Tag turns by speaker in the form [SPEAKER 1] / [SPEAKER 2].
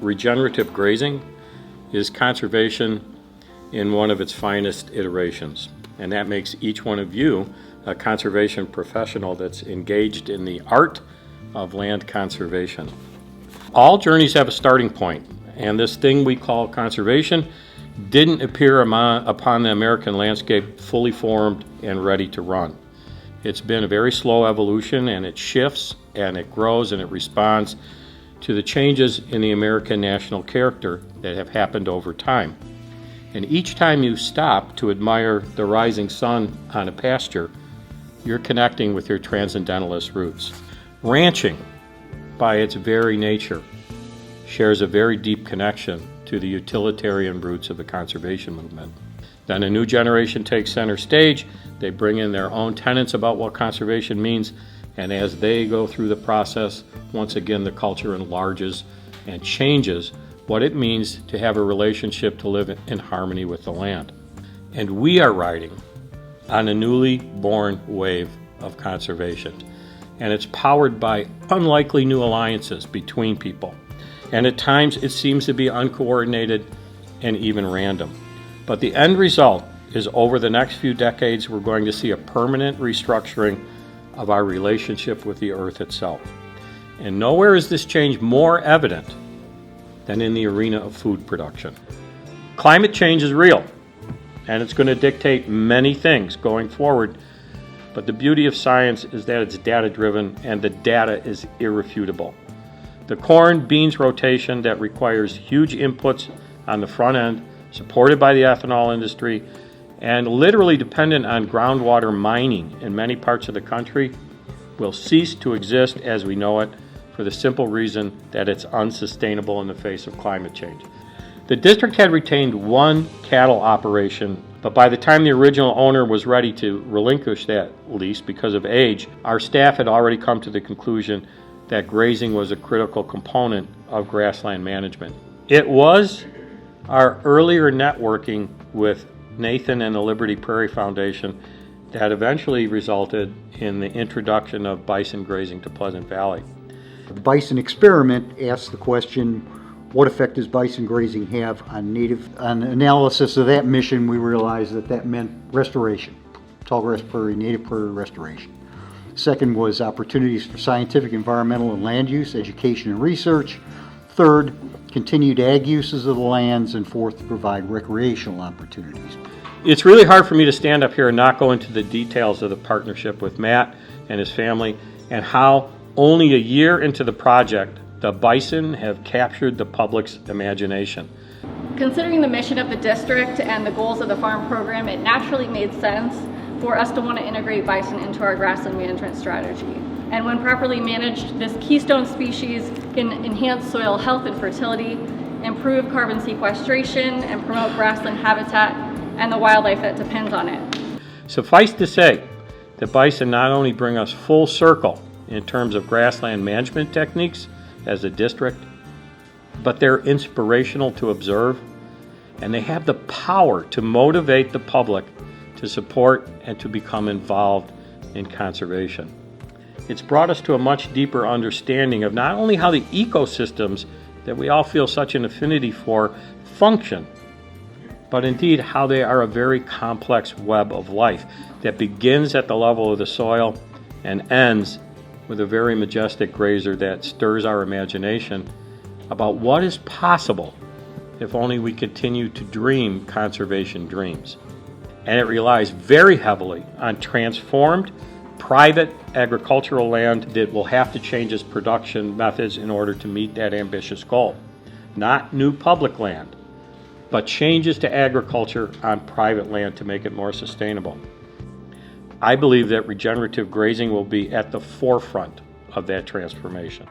[SPEAKER 1] Regenerative grazing is conservation in one of its finest iterations, and that makes each one of you a conservation professional that's engaged in the art of land conservation. All journeys have a starting point, and this thing we call conservation didn't appear upon the American landscape fully formed and ready to run. It's been a very slow evolution, and it shifts and it grows and it responds to the changes in the American national character that have happened over time. And each time you stop to admire the rising sun on a pasture, you're connecting with your transcendentalist roots. Ranching, by its very nature, shares a very deep connection to the utilitarian roots of the conservation movement. Then a new generation takes center stage. They bring in their own tenets about what conservation means, and as they go through the process, once again the culture enlarges and changes what it means to have a relationship to live in harmony with the land. And we are riding on a newly born wave of conservation, and it's powered by unlikely new alliances between people, and at times it seems to be uncoordinated and even random. But the end result is over the next few decades we're going to see a permanent restructuring of our relationship with the earth itself. And nowhere is this change more evident than in the arena of food production. Climate change is real, and it's going to dictate many things going forward, but the beauty of science is that it's data-driven and the data is irrefutable. The corn-beans rotation that requires huge inputs on the front end, supported by the ethanol industry, and literally dependent on groundwater mining in many parts of the country, will cease to exist as we know it for the simple reason that it's unsustainable in the face of climate change. The district had retained one cattle operation, but by the time the original owner was ready to relinquish that lease because of age, our staff had already come to the conclusion that grazing was a critical component of grassland management. It was our earlier networking with Nathan and the Liberty Prairie Foundation that eventually resulted in the introduction of bison grazing to Pleasant Valley.
[SPEAKER 2] The bison experiment asked the question, what effect does bison grazing have on native? On analysis of that mission, we realized that meant restoration, tall grass prairie, native prairie restoration. Second was opportunities for scientific, environmental, and land use, education and research. Third, continued ag uses of the lands, and fourth, to provide recreational opportunities.
[SPEAKER 1] It's really hard for me to stand up here and not go into the details of the partnership with Matt and his family and how only a year into the project, the bison have captured the public's imagination.
[SPEAKER 3] Considering the mission of the district and the goals of the farm program, it naturally made sense for us to want to integrate bison into our grassland management strategy. And when properly managed, this keystone species can enhance soil health and fertility, improve carbon sequestration, and promote grassland habitat and the wildlife that depends on it.
[SPEAKER 1] Suffice to say, the bison not only bring us full circle in terms of grassland management techniques as a district, but they're inspirational to observe, and they have the power to motivate the public to support and to become involved in conservation. It's brought us to a much deeper understanding of not only how the ecosystems that we all feel such an affinity for function, but indeed how they are a very complex web of life that begins at the level of the soil and ends with a very majestic grazer that stirs our imagination about what is possible if only we continue to dream conservation dreams. And it relies very heavily on transformed private agricultural land that will have to change its production methods in order to meet that ambitious goal. Not new public land, but changes to agriculture on private land to make it more sustainable. I believe that regenerative grazing will be at the forefront of that transformation.